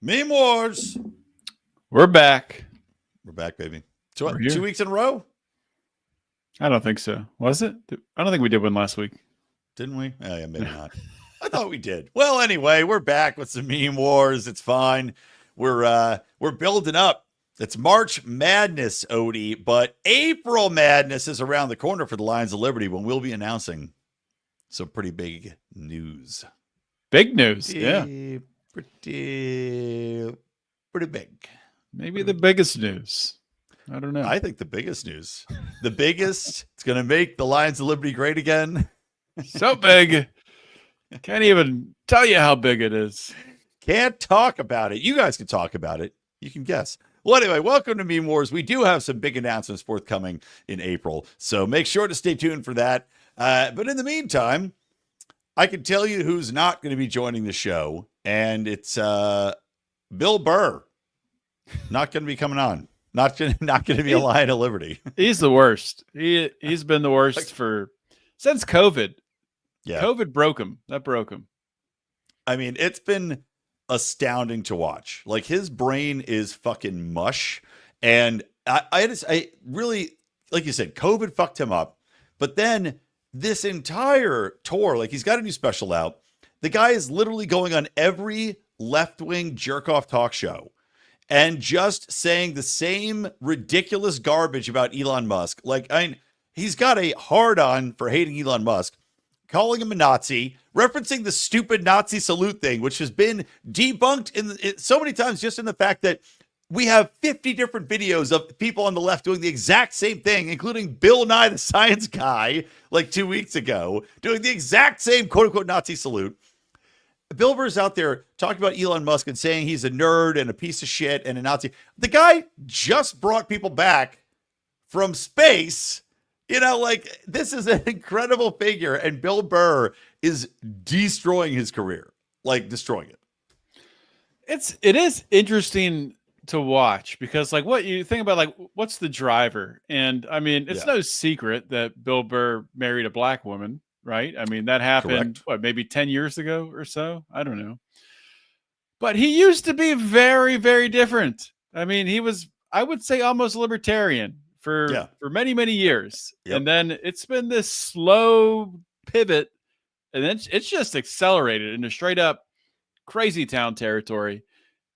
Meme Wars. We're back. We're back, baby. 2 weeks in a row? I don't think so. Was it? I don't think we did one last week. Didn't we? Oh, yeah, maybe not. I thought we did. Well, anyway, we're back with some Meme Wars. It's fine. We're building up. It's March Madness, Odie, but April Madness is around the corner for the Lions of Liberty when we'll be announcing some pretty big news. Big news, yeah. Pretty big. Maybe the biggest news. I don't know. I think the biggest news. The biggest. It's going to make the Lions of Liberty great again. So big. Can't even tell you how big it is. Can't talk about it. You guys can talk about it. You can guess. Well, anyway, welcome to Meme Wars. We do have some big announcements forthcoming in April, so make sure to stay tuned for that. But in the meantime, I can tell you who's not going to be joining the show, and it's Bill Burr. Not going to be coming on. Not going to be a Lion of Liberty. He's the worst. He's been the worst since COVID. Yeah, COVID broke him. That broke him. I mean, it's been astounding to watch. Like, his brain is fucking mush, and I really, like you said, COVID fucked him up. But then this entire tour, like, he's got a new special out. The guy is literally going on every left-wing jerk-off talk show and just saying the same ridiculous garbage about Elon Musk. Like, he's got a hard-on for hating Elon Musk, calling him a Nazi, referencing the stupid Nazi salute thing, which has been debunked so many times just in the fact that we have 50 different videos of people on the left doing the exact same thing, including Bill Nye, the science guy, like 2 weeks ago, doing the exact same quote-unquote Nazi salute. Bill Burr's out there talking about Elon Musk and saying he's a nerd and a piece of shit and a Nazi. The guy just brought people back from space. You know, like, this is an incredible figure, and Bill Burr is destroying his career, like destroying it. It is interesting to watch because, like, what you think about, like, what's the driver? And I mean, it's no secret that Bill Burr married a black woman, right? I mean, that happened, maybe 10 years ago or so? I don't know. But he used to be very, very different. I mean, he was, I would say, almost libertarian for many, many years. Yep. And then it's been this slow pivot, and then it's just accelerated into straight up crazy town territory.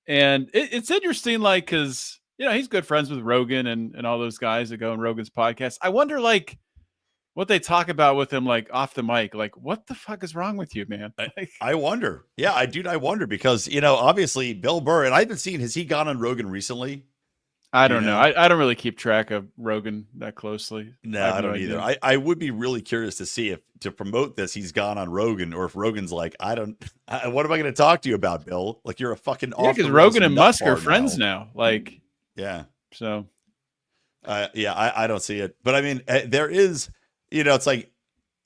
And it's interesting, like, because, you know, he's good friends with Rogan and all those guys that go on Rogan's podcast. I wonder, like, what they talk about with him, like, off the mic. Like, what the fuck is wrong with you, man? I wonder. Yeah, I wonder because, you know, obviously Bill Burr, and I haven't seen, has he gone on Rogan recently? I don't know. I don't really keep track of Rogan that closely. No, I don't either. I would be really curious to see if, to promote this, he's gone on Rogan, or if Rogan's like, what am I going to talk to you about, Bill? Like, you're a fucking off. Yeah, because Rogan and Musk are friends now. Like, yeah. So, I don't see it. But I mean, there is, you know, it's like,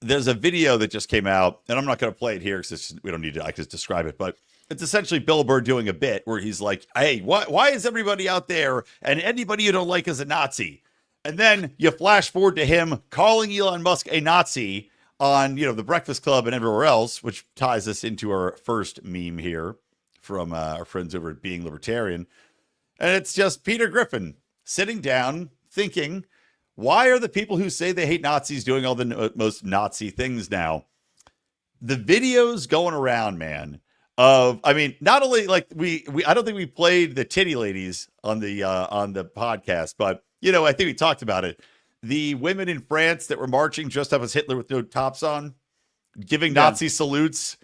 there's a video that just came out, and I'm not going to play it here because we don't need to, I can just describe it, but it's essentially Bill Burr doing a bit where he's like, hey, why is everybody out there and anybody you don't like is a Nazi? And then you flash forward to him calling Elon Musk a Nazi on, you know, the Breakfast Club and everywhere else, which ties us into our first meme here from our friends over at Being Libertarian. And it's just Peter Griffin sitting down thinking, why are the people who say they hate Nazis doing all the most Nazi things now? The videos going around, man, I mean, not only like we I don't think we played the titty ladies on the podcast, but, you know, I think we talked about it. The women in France that were marching dressed up as Hitler with no tops on, giving Nazi salutes,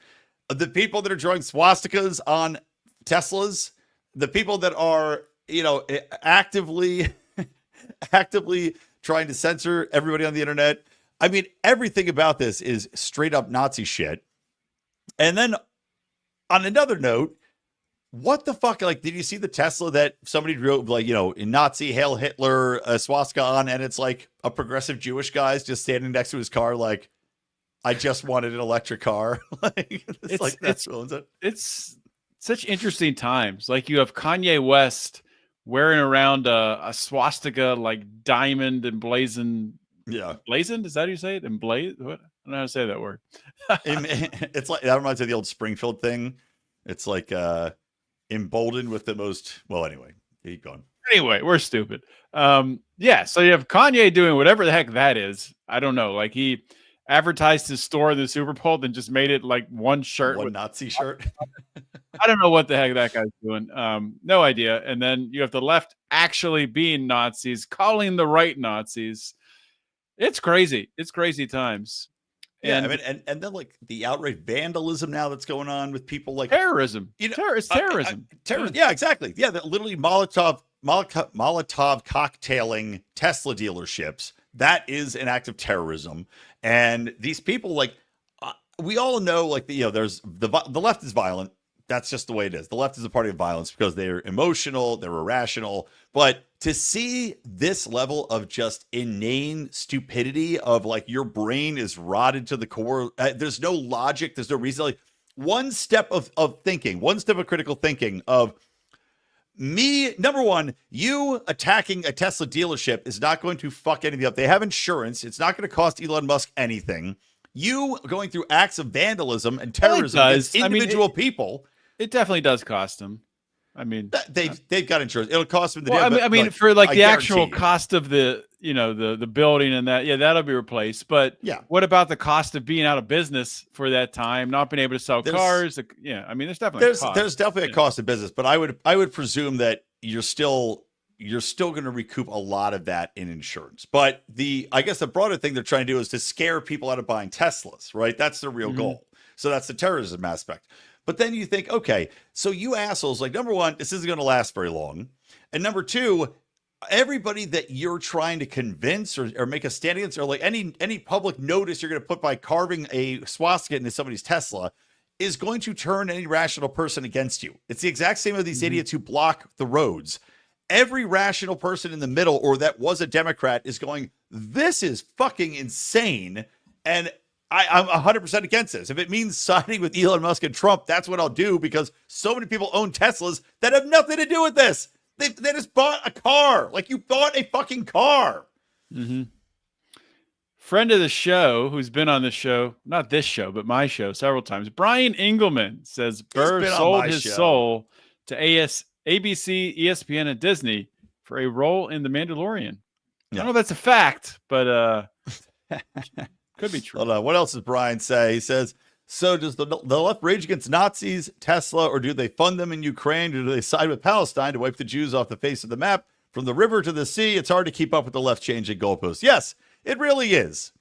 the people that are drawing swastikas on Teslas, the people that are, you know, actively trying to censor everybody on the internet. I mean, everything about this is straight up Nazi shit. And then on another note, what the fuck? Like, did you see the Tesla that somebody drove, like, you know, in Nazi Hail Hitler swastika on, and it's like a progressive Jewish guy's just standing next to his car, like, I just wanted an electric car. Like, it's such interesting times. Like, you have Kanye West wearing around a swastika, like, diamond emblazoned. Yeah, blazoned. Is that how you say it? Emblazoned. What? I don't know how to say that word. It's like, that reminds me of the old Springfield thing. It's like emboldened with the most. Well, anyway, keep going. Anyway, we're stupid. Yeah. So you have Kanye doing whatever the heck that is. I don't know. Like he advertised his store in the Super Bowl, then just made it like one shirt, one with Nazi shirt. I don't know what the heck that guy's doing. No idea. And then you have the left actually being Nazis, calling the right Nazis. It's crazy. It's crazy times. Yeah, I mean, and then like the outright vandalism now that's going on with people like terrorism. You know, it's terrorism. Terrorism. Yeah, exactly. Yeah, literally Molotov cocktailing Tesla dealerships. That is an act of terrorism. And these people, like, we all know, like, there's the left is violent. That's just the way it is. The left is a party of violence because they're emotional, they're irrational. But to see this level of just inane stupidity of like your brain is rotted to the core, there's no logic, there's no reason. Like one step of thinking, one step of critical thinking of me, number one, you attacking a Tesla dealership is not going to fuck anything up. They have insurance. It's not going to cost Elon Musk anything. You going through acts of vandalism and terrorism against individual people. It definitely does cost them. I mean, they've got insurance. It'll cost them. I mean, for like the actual cost of the the building and that, yeah, that'll be replaced. But yeah, what about the cost of being out of business for that time, not being able to sell cars? Yeah, I mean, there's definitely a cost of business. But I would presume that you're still going to recoup a lot of that in insurance. But I guess the broader thing they're trying to do is to scare people out of buying Teslas, right? That's the real goal. So that's the terrorism aspect. But then you think, okay, so you assholes, like, number one, this isn't going to last very long. And number two, everybody that you're trying to convince or make a stand against, or like any public notice you're going to put by carving a swastika into somebody's Tesla is going to turn any rational person against you. It's the exact same with these idiots who block the roads. Every rational person in the middle or that was a Democrat is going, this is fucking insane. And I'm 100% against this. If it means siding with Elon Musk and Trump, that's what I'll do because so many people own Teslas that have nothing to do with this. They just bought a car. Like you bought a fucking car. Friend of the show who's been on the show, not this show, but my show several times. Brian Engelman says Burr sold his soul to ABC, ESPN, and Disney for a role in The Mandalorian. I don't know if that's a fact, but could be true. Hold on. What else does Brian say? He says, so does the left rage against Nazis, Tesla, or do they fund them in Ukraine? Or do they side with Palestine to wipe the Jews off the face of the map? From the river to the sea, it's hard to keep up with the left changing goalposts. Yes, it really is.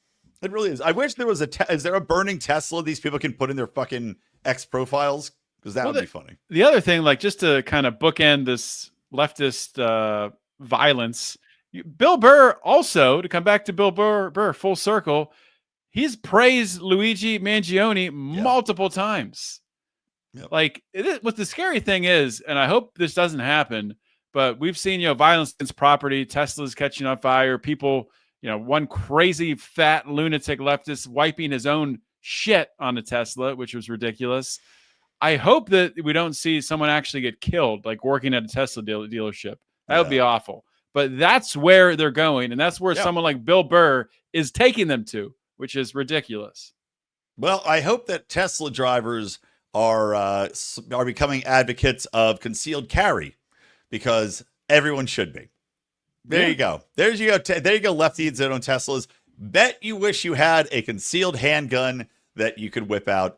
It really is. I wish there was is there a burning Tesla these people can put in their fucking X profiles? Because that would be funny. The other thing, like just to kind of bookend this leftist violence, Bill Burr also, to come back to Bill Burr full circle, he's praised Luigi Mangione multiple times. Yep. Like what the scary thing is, and I hope this doesn't happen, but we've seen, violence against property, Tesla's catching on fire, people, one crazy fat lunatic leftist wiping his own shit on a Tesla, which was ridiculous. I hope that we don't see someone actually get killed, like working at a Tesla dealership. That would be awful. But that's where they're going, and that's where someone like Bill Burr is taking them to, which is ridiculous. Well, I hope that Tesla drivers are becoming advocates of concealed carry because everyone should be. There you go. There you go. There you go. Lefties that own Teslas. Bet you wish you had a concealed handgun that you could whip out.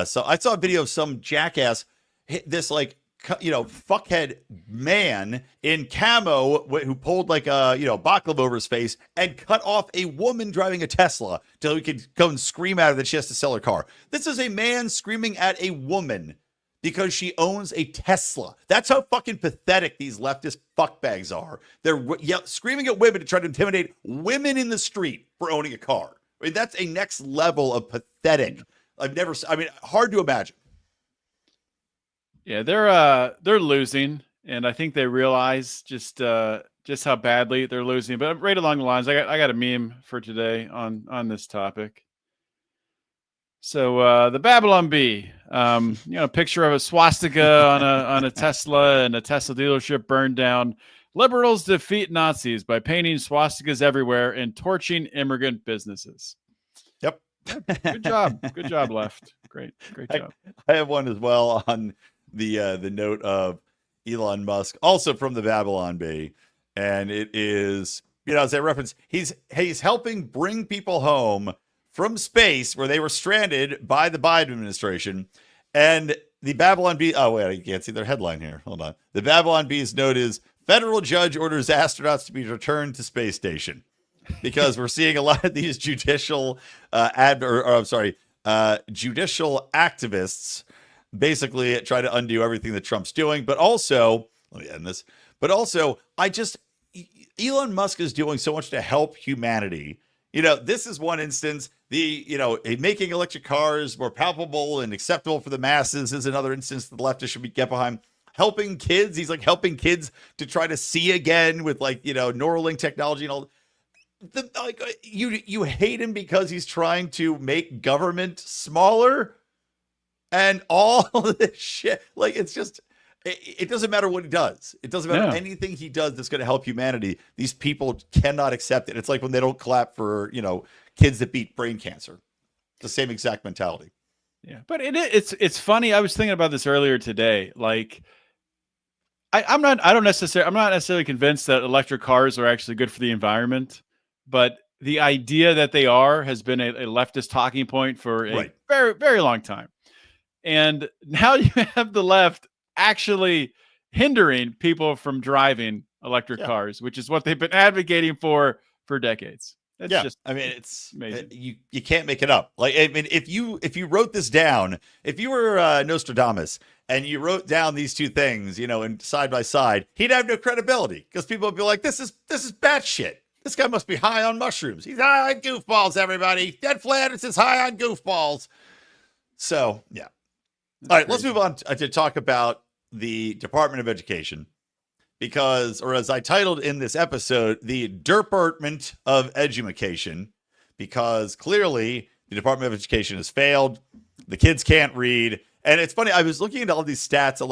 So I saw a video of some jackass hit this fuckhead man in camo who pulled like a baklava over his face and cut off a woman driving a Tesla till he could go and scream at her that she has to sell her car. This is a man screaming at a woman because she owns a Tesla. That's how fucking pathetic these leftist fuckbags are. They're screaming at women to try to intimidate women in the street for owning a car. I mean, that's a next level of pathetic. Hard to imagine. Yeah, they're losing, and I think they realize just how badly they're losing. But right along the lines, I got a meme for today on this topic. So the Babylon Bee, picture of a swastika on a Tesla and a Tesla dealership burned down. Liberals defeat Nazis by painting swastikas everywhere and torching immigrant businesses. Yep. Good job, left. Great job. I have one as well on the note of Elon Musk, also from the Babylon Bee, and it is, as I reference, he's helping bring people home from space where they were stranded by the Biden administration, and the Babylon Bee. Oh wait, I can't see their headline here. Hold on. The Babylon Bee's note is: federal judge orders astronauts to be returned to space station, because we're seeing a lot of these judicial judicial activists basically try to undo everything that Trump's doing. But also, let me end this. But also, Elon Musk is doing so much to help humanity. This is one instance. Making electric cars more palpable and acceptable for the masses is another instance that the leftists should get behind. Helping kids. He's like helping kids to try to see again with Neuralink technology and all. You hate him because he's trying to make government smaller and all this shit. It's just, it doesn't matter what he does. It doesn't matter anything he does that's going to help humanity. These people cannot accept it. It's like when they don't clap for, kids that beat brain cancer. It's the same exact mentality. Yeah. But it's funny. I was thinking about this earlier today. I'm not necessarily convinced that electric cars are actually good for the environment, but the idea that they has been a leftist talking point for a very, very long time. And now you have the left actually hindering people from driving electric cars, which is what they've been advocating for decades. It's just, it's amazing. You can't make it up. If you wrote this down, if you were Nostradamus and you wrote down these two things, and side by side, he'd have no credibility because people would be like, this is batshit. This guy must be high on mushrooms. He's high on goofballs, everybody. Ted Flanders is high on goofballs. So, yeah. All right, let's move on to talk about the Department of Education. Or as I titled in this episode, the Derp'ertment of Edumacation, because clearly the Department of Education has failed. The kids can't read. And it's funny, I was looking at all these stats of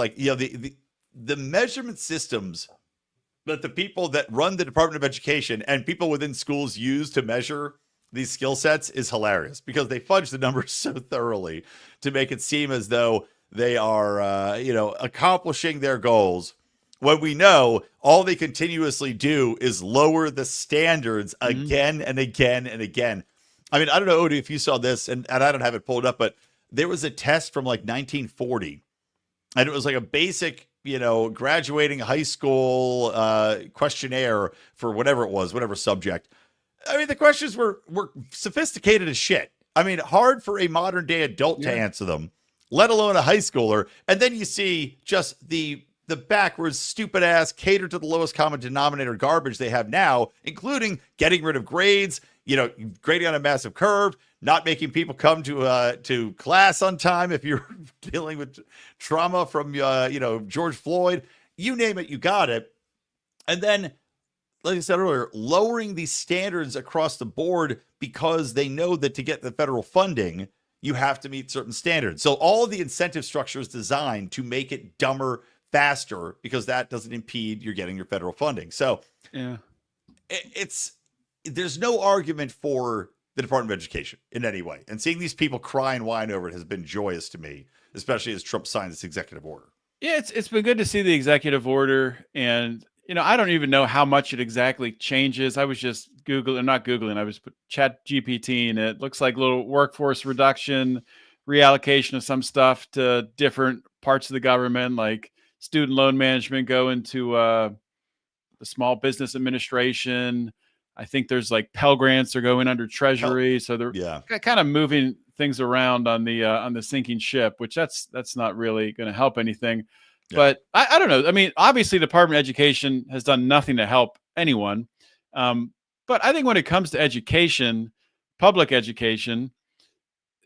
the measurement systems that the people that run the Department of Education and people within schools use to measure these skill sets is hilarious because they fudge the numbers so thoroughly to make it seem as though they are, accomplishing their goals, when we know all they continuously do is lower the standards again and again and again. I mean, I don't know, Odie, if you saw this, and I don't have it pulled up, but there was a test from 1940, and it was like a basic, graduating high school questionnaire for whatever it was, whatever subject. I mean, the questions were sophisticated as shit. I mean, hard for a modern day adult to answer them, let alone a high schooler. And then you see just the backwards, stupid ass, cater to the lowest common denominator garbage they have now, including getting rid of grades, grading on a massive curve, not making people come to class on time if you're dealing with trauma from George Floyd, you name it, you got it. And then, like I said earlier, lowering these standards across the board because they know that to get the federal funding, you have to meet certain standards. So all of the incentive structure is designed to make it dumber faster because that doesn't impede you're getting your federal funding. So there's no argument for the Department of Education in any way. And seeing these people cry and whine over it has been joyous to me, especially as Trump signed this executive order. Yeah, it's been good to see the executive order. And, I don't even know how much it exactly changes. I was just I was chat GPT, and it looks like little workforce reduction, reallocation of some stuff to different parts of the government, like student loan management going to the Small Business Administration. I think there's Pell Grants are going under Treasury. So they're kind of moving things around on the sinking ship, which that's not really going to help anything. Yeah. But I don't know. I mean, obviously the Department of Education has done nothing to help anyone. But I think when it comes to education, public education,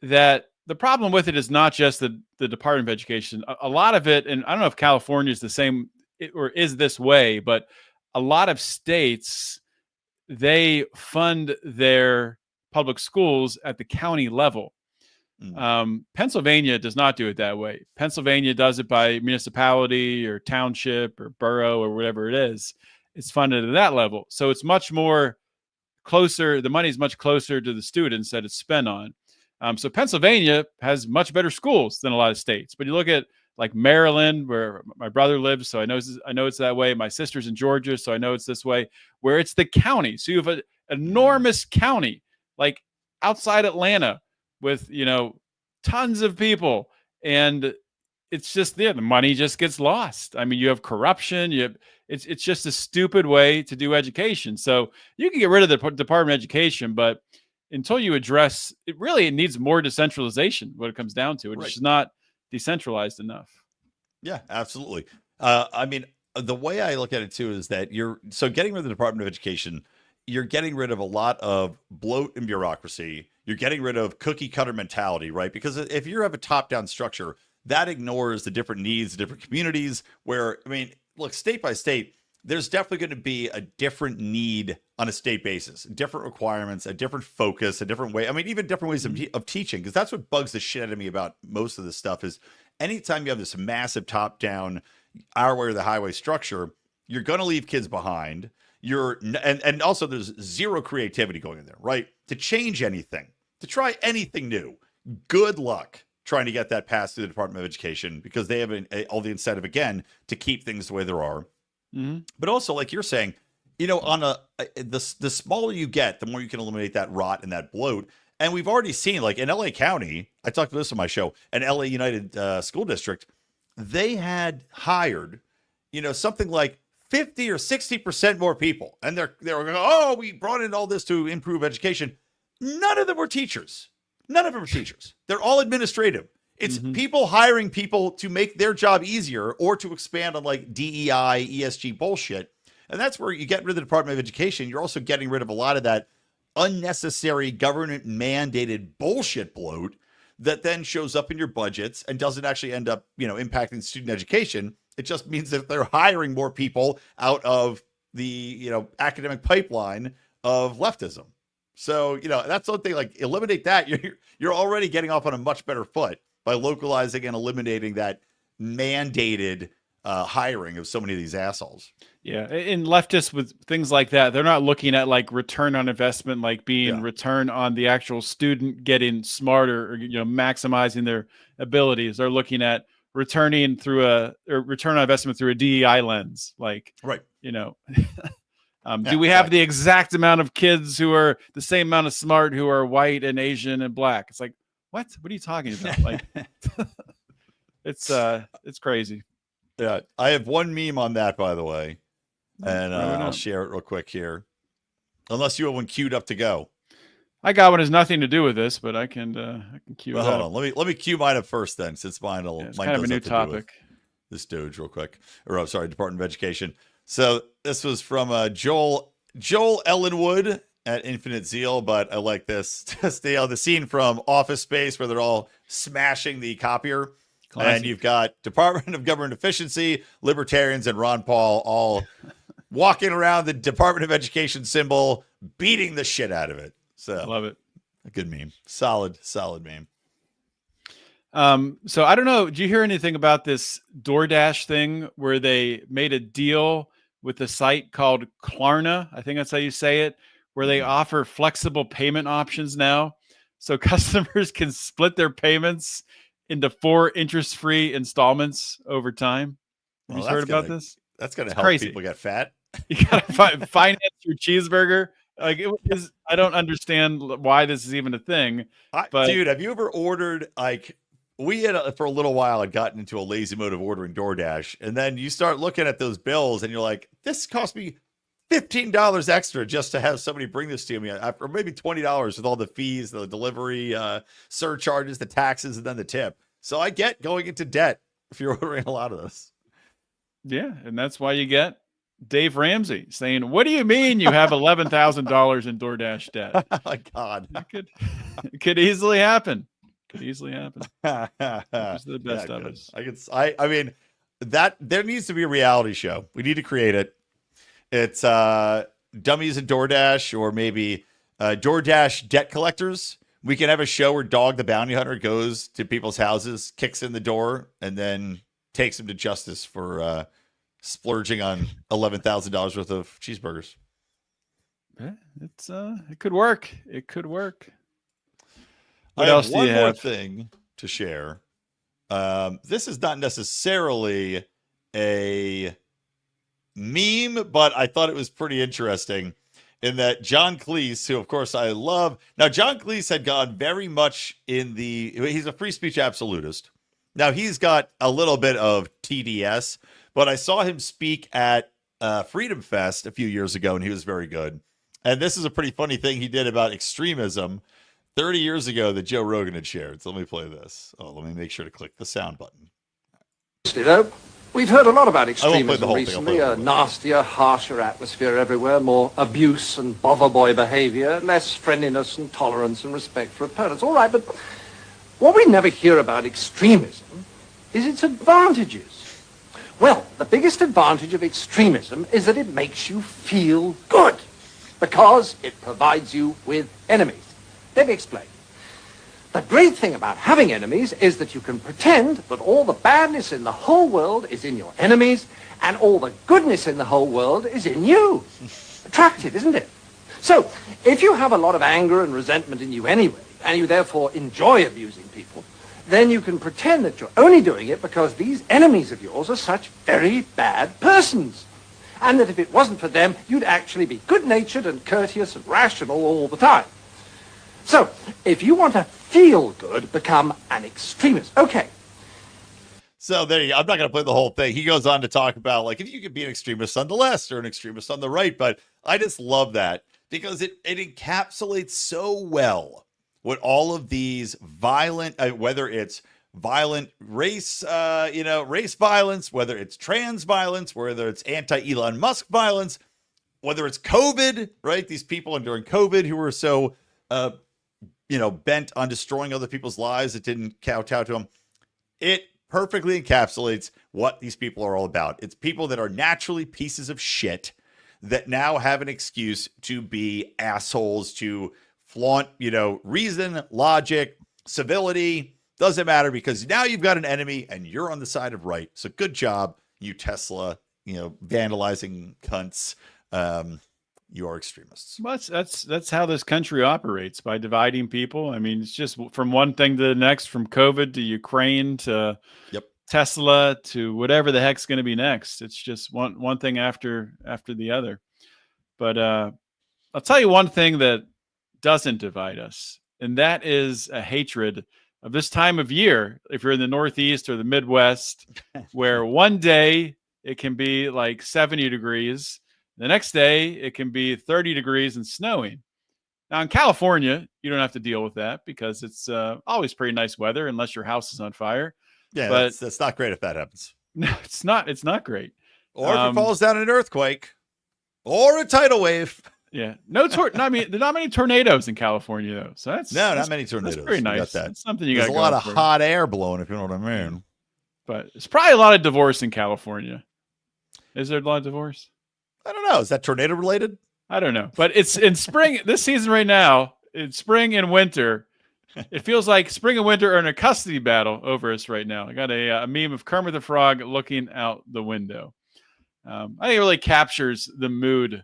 that the problem with it is not just the Department of Education. A lot of it, and I don't know if California is the same or is this way, but a lot of states, they fund their public schools at the county level. Pennsylvania does not do it that way. Pennsylvania does it by municipality or township or borough or whatever it is. It's funded at that level. So it's much more closer. The money is much closer to the students that it's spent on. So Pennsylvania has much better schools than a lot of states. But you look at like Maryland, where my brother lives, so I know it's that way. My sister's in Georgia, so I know it's this way, where it's the county. So you have an enormous county, like outside Atlanta, with tons of people, and it's just the money just gets lost. I mean, you have corruption. It's just a stupid way to do education. So you can get rid of the Department of Education, but until you address it, it needs more decentralization. What it comes down to, it's just not decentralized enough. Yeah, absolutely. I mean, the way I look at it too is that getting rid of the Department of Education, you're getting rid of a lot of bloat and bureaucracy. You're getting rid of cookie cutter mentality, right? Because if you have a top down structure, that ignores the different needs of different communities where, I mean, look, state by state, there's definitely going to be a different need on a state basis, different requirements, a different focus, a different way. I mean, even different ways of teaching, because that's what bugs the shit out of me about most of this stuff is anytime you have this massive top down, our way or the highway structure, you're going to leave kids behind. And also there's zero creativity going in there, right? To change anything, to try anything new. Good luck trying to get that passed through the Department of Education because they have all the incentive again to keep things the way there are. Mm-hmm. But also, like you're saying, on the smaller you get, the more you can eliminate that rot and that bloat. And we've already seen, like in LA County, I talked about this on my show, an LA United School District, they had hired, something like 50 or 60% more people. And they're going, oh, we brought in all this to improve education. None of them were teachers. None of them are teachers. They're all administrative. It's people hiring people to make their job easier or to expand on like DEI, ESG bullshit. And that's where you get rid of the Department of Education. You're also getting rid of a lot of that unnecessary government mandated bullshit bloat that then shows up in your budgets and doesn't actually end up, impacting student education. It just means that they're hiring more people out of the, academic pipeline of leftism. So, that's something like eliminate that. You're already getting off on a much better foot by localizing and eliminating that mandated hiring of so many of these assholes. Yeah. And leftists with things like that, they're not looking at like return on investment, like being return on the actual student getting smarter or, maximizing their abilities. They're looking at returning through return on investment through a DEI lens. Like, right. Do we have the exact amount of kids who are the same amount of smart who are white and Asian and black? It's like, what are you talking about? Like, it's crazy. Yeah. I have one meme on that, by the way, and I'll share it real quick here. Unless you have one queued up to go. I got one has nothing to do with this, but I can queue it hold up. on. Let me queue mine up first then, since mine kind of a new topic. This Doge real quick. Or I'm sorry, Department of Education. So this was from Joel Ellenwood at Infinite Zeal, but I like this. Just the scene from Office Space where they're all smashing the copier. Classic. And you've got Department of Government Efficiency, Libertarians, and Ron Paul all walking around the Department of Education symbol, beating the shit out of it. So I love it. A good meme. Solid meme. So I don't know. Do you hear anything about this DoorDash thing where they made a deal with a site called Klarna? I think that's how you say it, where they offer flexible payment options now. So customers can split their payments into 4 interest-free installments over time. Have you heard about this? That's going to help people get fat. You got to finance your cheeseburger. Like I don't understand why this is even a thing. Dude, have you ever ordered we had for a little while had gotten into a lazy mode of ordering DoorDash, and then you start looking at those bills and you're like, this cost me $15 extra just to have somebody bring this to me, or maybe $20 with all the fees, the delivery surcharges, the taxes, and then the tip. So I get going into debt if you're ordering a lot of this. Yeah, and that's why you get Dave Ramsey saying, what do you mean you have $11,000 in DoorDash debt? Oh my God. It could easily happen. Could easily happen. It's the best of us. I mean, that there needs to be a reality show. We need to create it. It's dummies and DoorDash, or maybe DoorDash debt collectors. We can have a show where Dog the Bounty Hunter goes to people's houses, kicks in the door, and then takes them to justice for splurging on $11,000 worth of cheeseburgers. Yeah, it could work. It could work. What else do you have? One more thing to share. This is not necessarily a meme, but I thought it was pretty interesting in that John Cleese, who of course I love. Now, John Cleese had gone very much he's a free speech absolutist. Now, he's got a little bit of TDS, but I saw him speak at Freedom Fest a few years ago, and he was very good. And this is a pretty funny thing he did about extremism 30 years ago that Joe Rogan had shared. So let me play this. Oh, let me make sure to click the sound button. You know, we've heard a lot about extremism recently. A nastier, harsher atmosphere everywhere, more abuse and bother boy behavior, less friendliness and tolerance and respect for opponents. All right, but what we never hear about extremism is its advantages. Well, the biggest advantage of extremism is that it makes you feel good because it provides you with enemies. Let me explain. The great thing about having enemies is that you can pretend that all the badness in the whole world is in your enemies and all the goodness in the whole world is in you. Attractive, isn't it? So, if you have a lot of anger and resentment in you anyway, and you therefore enjoy abusing people, then you can pretend that you're only doing it because these enemies of yours are such very bad persons. And that if it wasn't for them, you'd actually be good-natured and courteous and rational all the time. So, if you want to feel good, become an extremist. Okay. So there you go. I'm not going to play the whole thing. He goes on to talk about, like, if you could be an extremist on the left or an extremist on the right. But I just love that because it encapsulates so well what all of these violent, whether it's violent race, race violence, whether it's trans violence, whether it's anti-Elon Musk violence, whether it's COVID, right? These people during COVID who were so, bent on destroying other people's lives that didn't kowtow to them. It perfectly encapsulates what these people are all about. It's people that are naturally pieces of shit that now have an excuse to be assholes, to flaunt, reason, logic, civility. Doesn't matter because now you've got an enemy and you're on the side of right. So good job, you Tesla, vandalizing cunts. You are extremists. Well, that's how this country operates, by dividing people. I mean, it's just from one thing to the next, from COVID to Ukraine to Tesla to whatever the heck's going to be next. It's just one thing after the other. But I'll tell you one thing that doesn't divide us, and that is a hatred of this time of year. If you're in the Northeast or the Midwest, where one day it can be like 70 degrees. The next day, it can be 30 degrees and snowing. Now, in California, you don't have to deal with that because it's always pretty nice weather unless your house is on fire. Yeah, but that's not great if that happens. No, it's not. It's not great. Or if it falls down an earthquake or a tidal wave. Yeah. No, there are not many tornadoes in California, though. So not many tornadoes. That's pretty nice. That's something you got. There's a lot of hot air blowing, if you know what I mean. But it's probably a lot of divorce in California. Is there a lot of divorce? I don't know. Is that tornado related? I don't know. But it's in spring, this season right now, in spring and winter. It feels like spring and winter are in a custody battle over us right now. I got a meme of Kermit the Frog looking out the window. I think it really captures the mood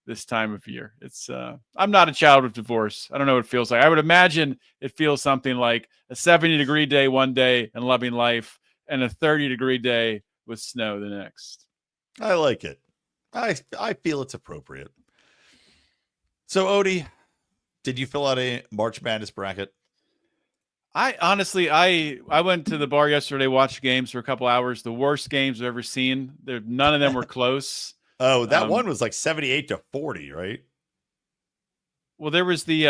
this time of year. It's I'm not a child of divorce. I don't know what it feels like. I would imagine it feels something like a 70-degree day one day and loving life and a 30-degree day with snow the next. I like it. I feel it's appropriate. So, Odie, did you fill out a March Madness bracket? I honestly, I went to the bar yesterday, watched games for a couple hours. The worst games I've ever seen. None of them were close. Oh, that one was like 78-40, right? Well, there was the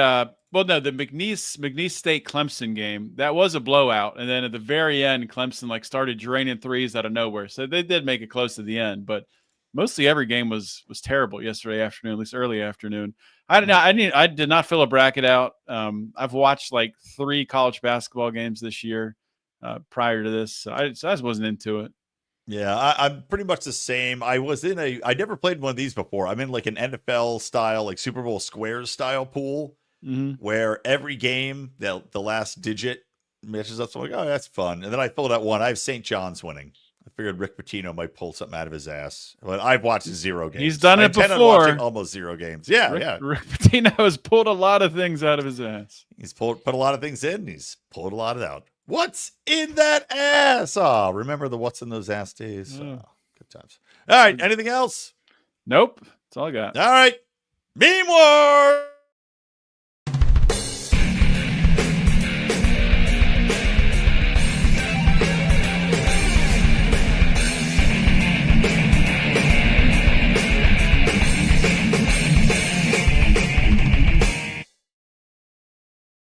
McNeese State Clemson game. That was a blowout, and then at the very end, Clemson started draining threes out of nowhere. So they did make it close to the end, but mostly every game was terrible yesterday afternoon, at least early afternoon. I did not fill a bracket out. I've watched 3 college basketball games this year prior to this. So I just wasn't into it. Yeah, I'm pretty much the same. I never played one of these before. I'm in an NFL style, Super Bowl squares style pool where every game, the last digit matches up. So I'm like, oh, that's fun. And then I filled out one. I have St. John's winning. I figured Rick Pitino might pull something out of his ass. But I've watched 0 games. He's done it before. Almost 0 games. Yeah. Rick Pitino has pulled a lot of things out of his ass. He's put a lot of things in. He's pulled a lot of it out. What's in that ass? Oh, remember the what's in those ass days? Yeah. Oh, good times. All right. Anything else? Nope. That's all I got. All right. Meme War.